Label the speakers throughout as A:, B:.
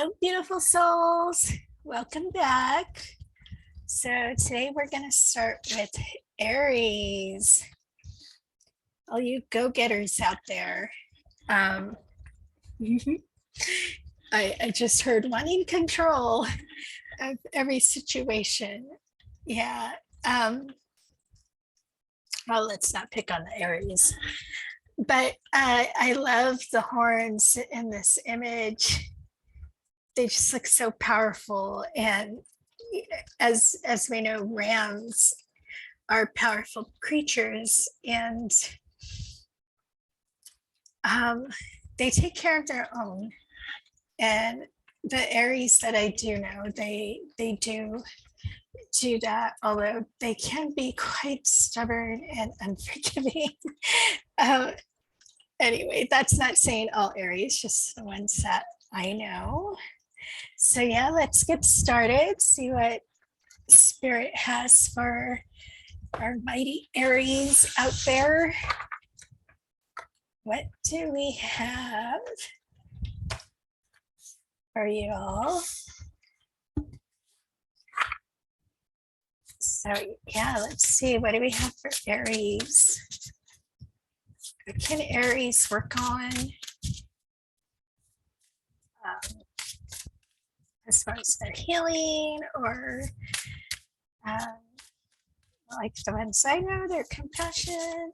A: Hello, beautiful souls. Welcome back. So today we're going to start with Aries. All you go-getters out there. Um, I just heard wanting control of every situation. Yeah. Well, let's not pick on the Aries. But I love the horns in this image. They just look so powerful, and as we know, rams are powerful creatures, and they take care of their own. And the Aries that I do know, they do that, although they can be quite stubborn and unforgiving. Anyway, that's not saying all Aries, just the ones that I know. So yeah, let's get started, see what Spirit has for our mighty Aries out there. What do we have for you all? So yeah, let's see, what do we have for Aries? What can Aries work on? As far as their healing, or like the ones I know, their compassion.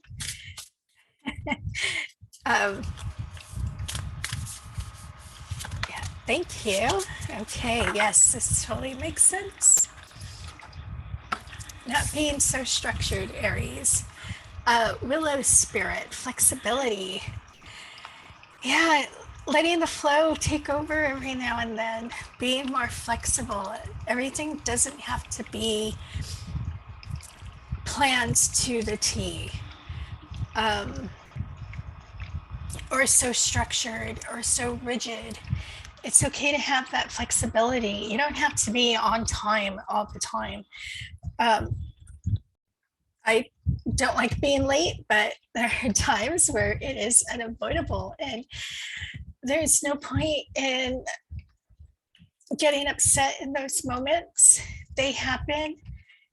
A: Yeah, thank you. Okay, yes, this totally makes sense. Not being so structured, Aries. Willow spirit, flexibility. Yeah, letting the flow take over every now and then, being more flexible. Everything doesn't have to be planned to the T, or so structured or so rigid. It's okay to have that flexibility. You don't have to be on time all the time. I don't like being late, but there are times where it is unavoidable, and there's no point in getting upset in those moments. They happen.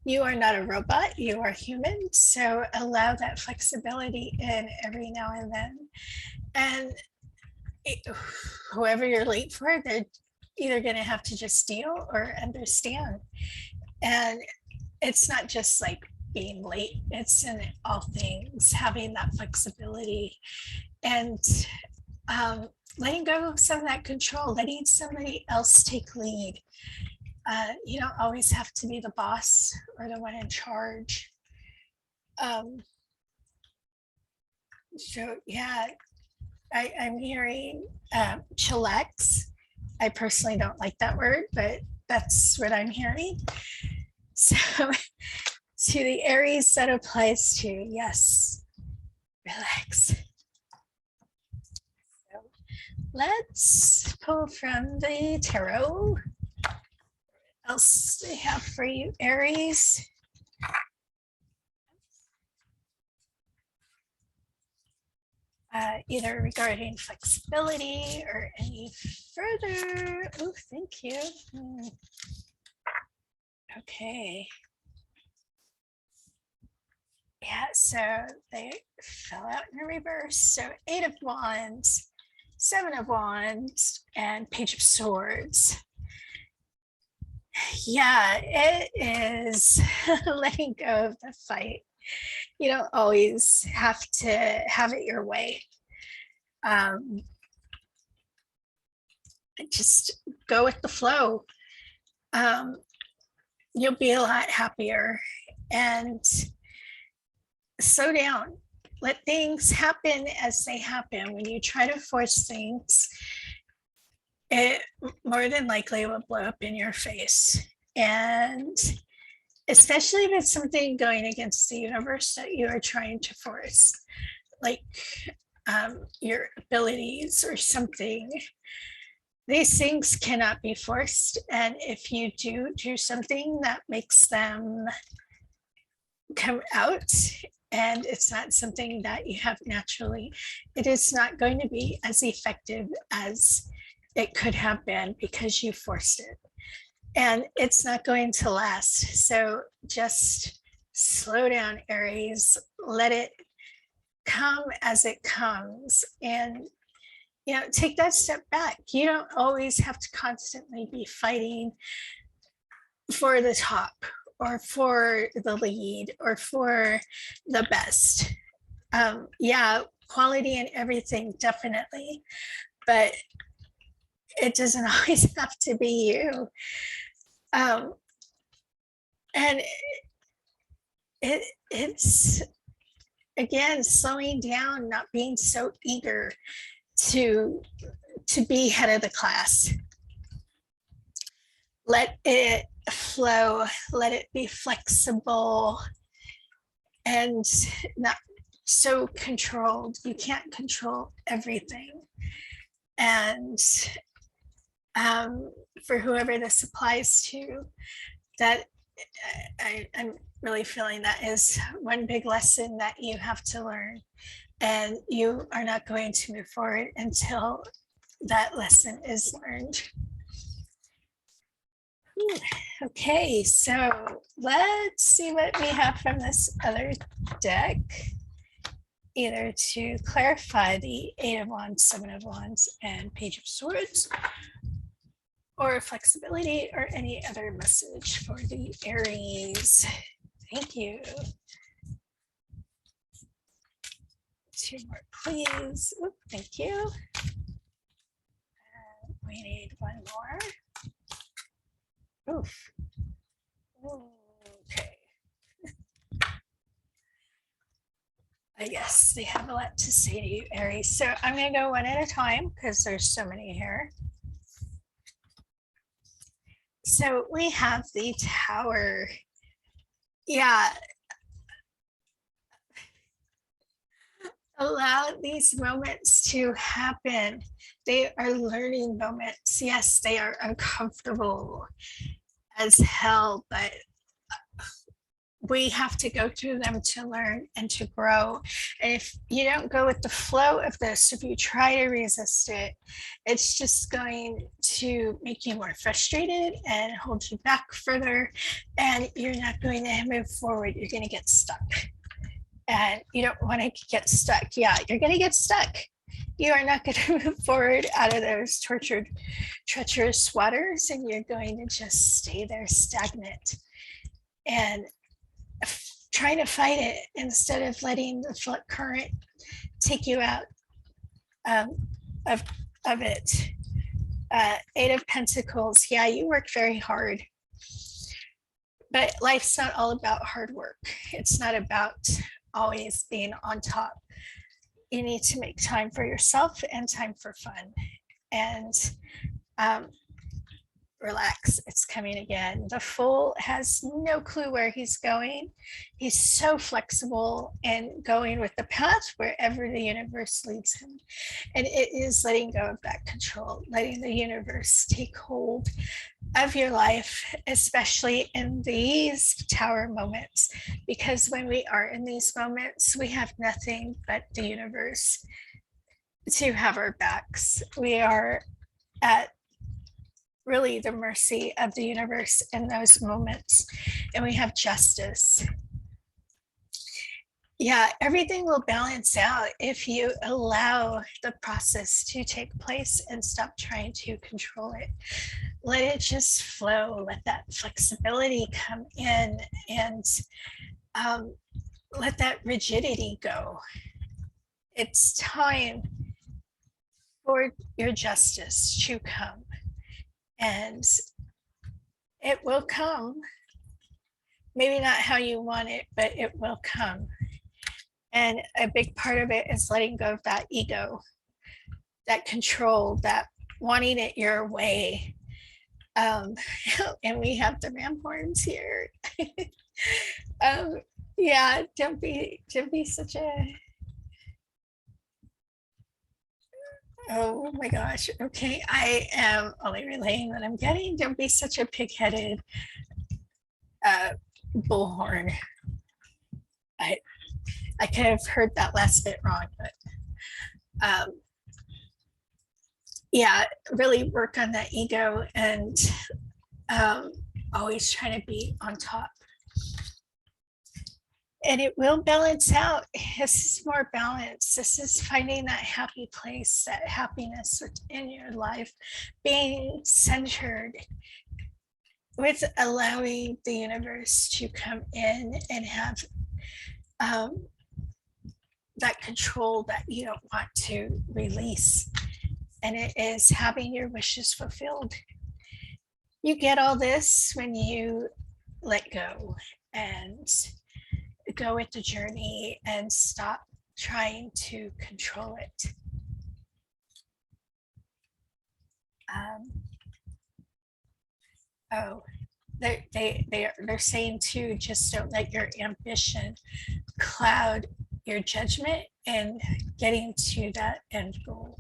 A: You are not a robot, you are human. So allow that flexibility in every now and then. And whoever you're late for, they're either going to have to just deal or understand. And it's not just like being late, it's in all things, having that flexibility and letting go of some of that control, letting somebody else take lead. You don't always have to be the boss or the one in charge. So yeah, I'm hearing chillax. I personally don't like that word, but that's what I'm hearing. So to the Aries, that applies to, yes, relax. So let's pull from the tarot. What else they have for you, Aries? Either regarding flexibility or any further. Oh, thank you. Okay. Yeah, so they fell out in reverse. So 8 of Wands, 7 of Wands, and Page of Swords. Yeah, it is letting go of the fight. You don't always have to have it your way. Just go with the flow. You'll be a lot happier, and slow down. Let things happen as they happen. When you try to force things, it more than likely will blow up in your face. And especially if it's something going against the universe that you are trying to force, like your abilities or something. These things cannot be forced. And if you do something that makes them come out, and it's not something that you have naturally, it is not going to be as effective as it could have been because you forced it. And it's not going to last. So just slow down, Aries. Let it come as it comes. And take that step back. You don't always have to constantly be fighting for the top or for the lead or for the best. Yeah, quality and everything, definitely. But it doesn't always have to be you. And it's again slowing down, not being so eager to be head of the class. Let it flow, let it be flexible and not so controlled. You can't control everything. And for whoever this applies to, that I'm really feeling that is one big lesson that you have to learn. And you are not going to move forward until that lesson is learned. Okay, so let's see what we have from this other deck, either to clarify the Eight of Wands, Seven of Wands, and Page of Swords, or flexibility, or any other message for the Aries. Thank you. Two more, please. Oop, thank you. We need one more. Oof. Okay. I guess they have a lot to say to you, Aries. So I'm going to go one at a time because there's so many here. So we have the Tower. Yeah. Allow these moments to happen. They are learning moments. Yes, they are uncomfortable as hell, but we have to go through them to learn and to grow. And if you don't go with the flow of this, if you try to resist it, it's just going to make you more frustrated and hold you back further. And you're not going to move forward. You're going to get stuck. And you don't want to get stuck. Yeah, you're going to get stuck. You are not going to move forward out of those tortured, treacherous waters, and you're going to just stay there stagnant and trying to fight it instead of letting the current take you out of it. Eight of Pentacles. Yeah, you work very hard, but life's not all about hard work. It's not about always being on top. You need to make time for yourself and time for fun, and relax. It's coming again. The Fool has no clue where he's going. He's so flexible and going with the path wherever the universe leads him. And it is letting go of that control, letting the universe take hold of your life, especially in these Tower moments, because when we are in these moments, we have nothing but the universe to have our backs. We are at really the mercy of the universe in those moments, and we have justice. Yeah, everything will balance out if you allow the process to take place and stop trying to control it. Let it just flow. Let that flexibility come in, and let that rigidity go. It's time for your justice to come, and it will come. Maybe not how you want it, but it will come. And a big part of it is letting go of that ego, that control, that wanting it your way. And we have the ram horns here. Yeah, don't be such a, oh my gosh. Okay, I am only relaying what I'm getting. Don't be such a pig-headed bullhorn. I could have heard that last bit wrong, but yeah, really work on that ego and always trying to be on top. And it will balance out. This is more balance. This is finding that happy place, that happiness within your life, being centered with allowing the universe to come in and have um, that control that you don't want to release. And it is having your wishes fulfilled. You get all this when you let go and go with the journey and stop trying to control it. Oh, they're saying too, just don't let your ambition cloud your judgment and getting to that end goal.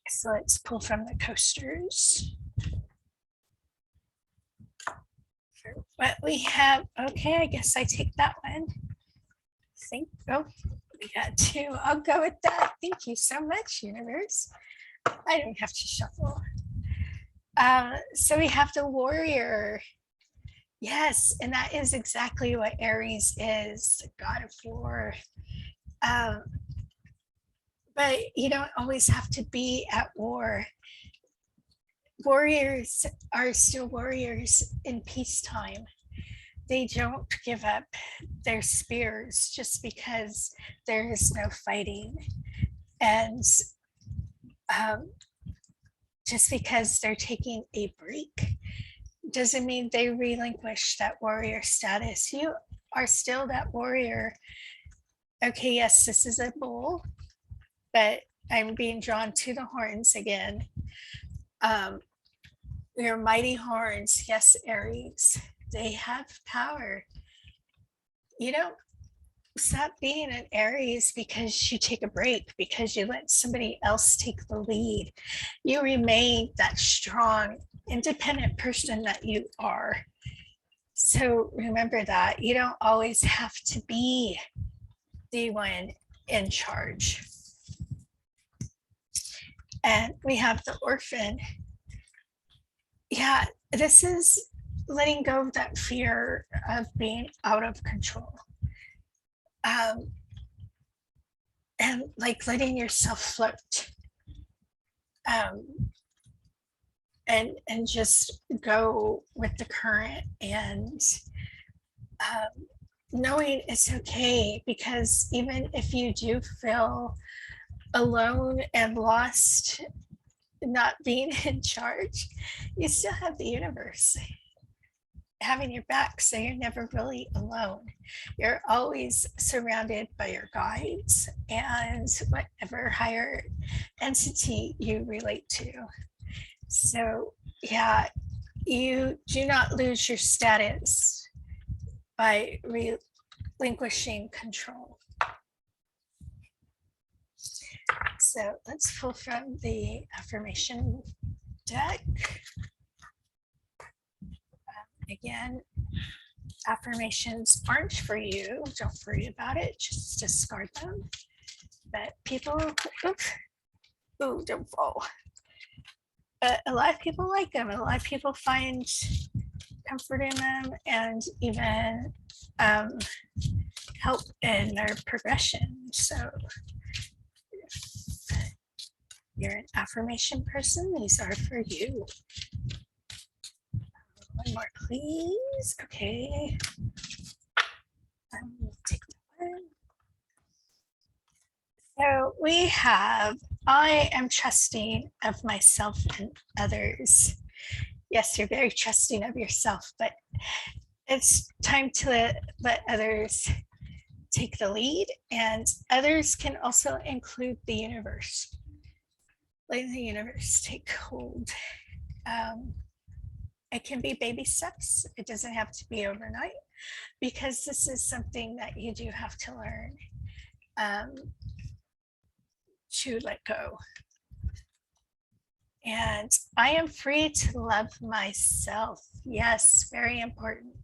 A: So let's pull from the coasters. For what we have, okay, I guess I take that one. Oh, we got two. I'll go with that. Thank you so much, universe. I don't have to shuffle. So we have the warrior. Yes, and that is exactly what Aries is, the god of war. But you don't always have to be at war. Warriors are still warriors in peacetime. They don't give up their spears just because there is no fighting. And just because they're taking a break doesn't mean they relinquish that warrior status. You are still that warrior. Okay, yes, this is a bull, but I'm being drawn to the horns again. Your mighty horns, yes, Aries, they have power. You don't stop being an Aries because you take a break, because you let somebody else take the lead. You remain that strong, independent person that you are. So remember that you don't always have to be the one in charge. And we have the orphan. Yeah, this is letting go of that fear of being out of control. And like letting yourself float. And just go with the current and knowing it's okay, because even if you do feel alone and lost, not being in charge, you still have the universe having your back, so you're never really alone. You're always surrounded by your guides and whatever higher entity you relate to. So yeah, you do not lose your status by relinquishing control. So let's pull from the affirmation deck. Again, affirmations aren't for you. Don't worry about it. Just discard them. But people, don't fall. But a lot of people like them. A lot of people find comfort in them and even help in their progression. So if you're an affirmation person, these are for you. One more, please. Okay. Take that one. So we have, I am trusting of myself and others. Yes, you're very trusting of yourself, but it's time to let others take the lead, and others can also include the universe. Letting the universe take hold. It can be baby steps. It doesn't have to be overnight, because this is something that you do have to learn to let go. And I am free to love myself. Yes, very important.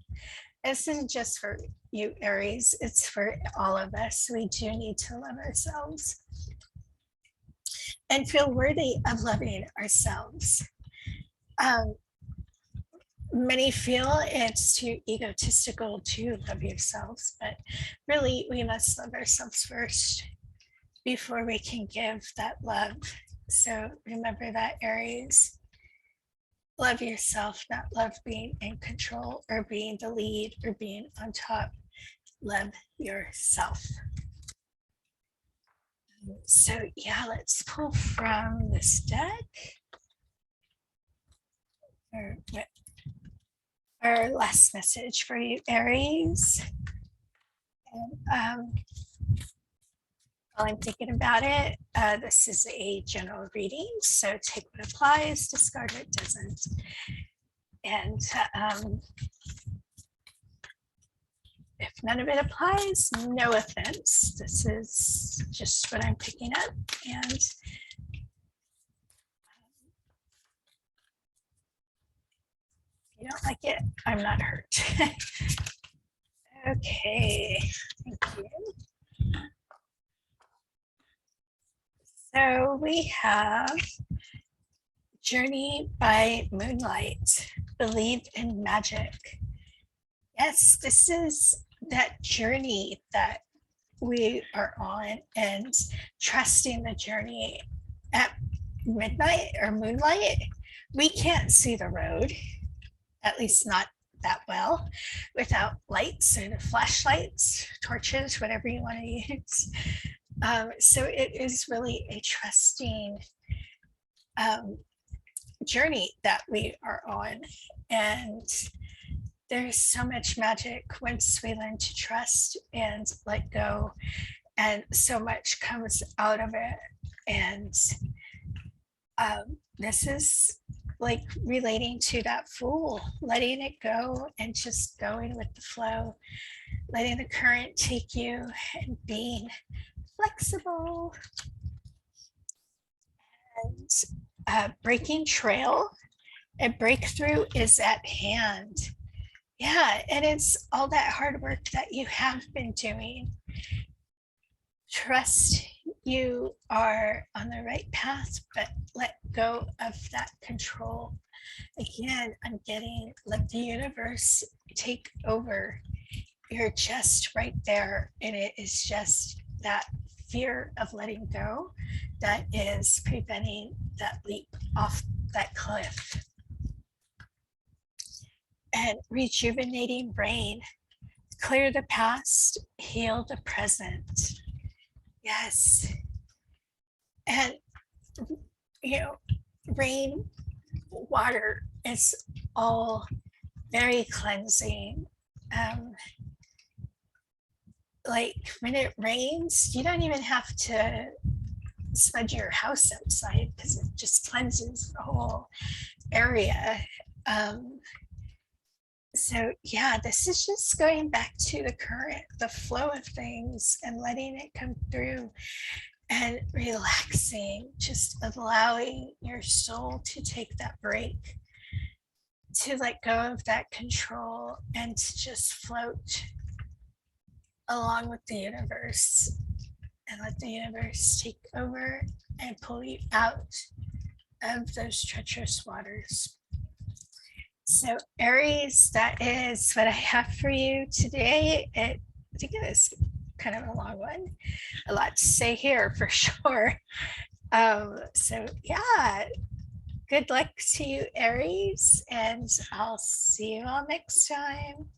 A: This isn't just for you, Aries, it's for all of us. We do need to love ourselves and feel worthy of loving ourselves. Um, Many feel it's too egotistical to love yourselves, but really, we must love ourselves first before we can give that love. So remember that, Aries. Love yourself, not love being in control or being the lead or being on top. Love yourself. So yeah, let's pull from this deck. Or our last message for you, Aries. And while I'm thinking about it, this is a general reading, so take what applies, discard what doesn't. And if none of it applies, no offense. This is just what I'm picking up. And if you don't like it, I'm not hurt. Okay, thank you. So we have Journey by Moonlight, Believe in Magic. Yes, this is that journey that we are on, and trusting the journey. At midnight or moonlight, we can't see the road, at least not that well, without lights and flashlights, torches, whatever you want to use. So it is really a trusting journey that we are on. And there's so much magic once we learn to trust and let go, and so much comes out of it. And this is like relating to that fool, letting it go and just going with the flow, letting the current take you and being flexible. And breaking trail, a breakthrough is at hand. Yeah, and it's all that hard work that you have been doing. Trust you are on the right path, but let go of that control. Again, I'm getting let the universe take over. You're just right there, and it is just that fear of letting go that is preventing that leap off that cliff. And rejuvenating rain, clear the past, heal the present. Yes. And, you know, rain, water is all very cleansing. Like when it rains, you don't even have to smudge your house outside because it just cleanses the whole area. So yeah, this is just going back to the current, the flow of things, and letting it come through and relaxing, just allowing your soul to take that break, to let go of that control and to just float along with the universe, and let the universe take over and pull you out of those treacherous waters. So Aries, that is what I have for you today. I think it is kind of a long one, a lot to say here for sure. So yeah, good luck to you, Aries, and I'll see you all next time.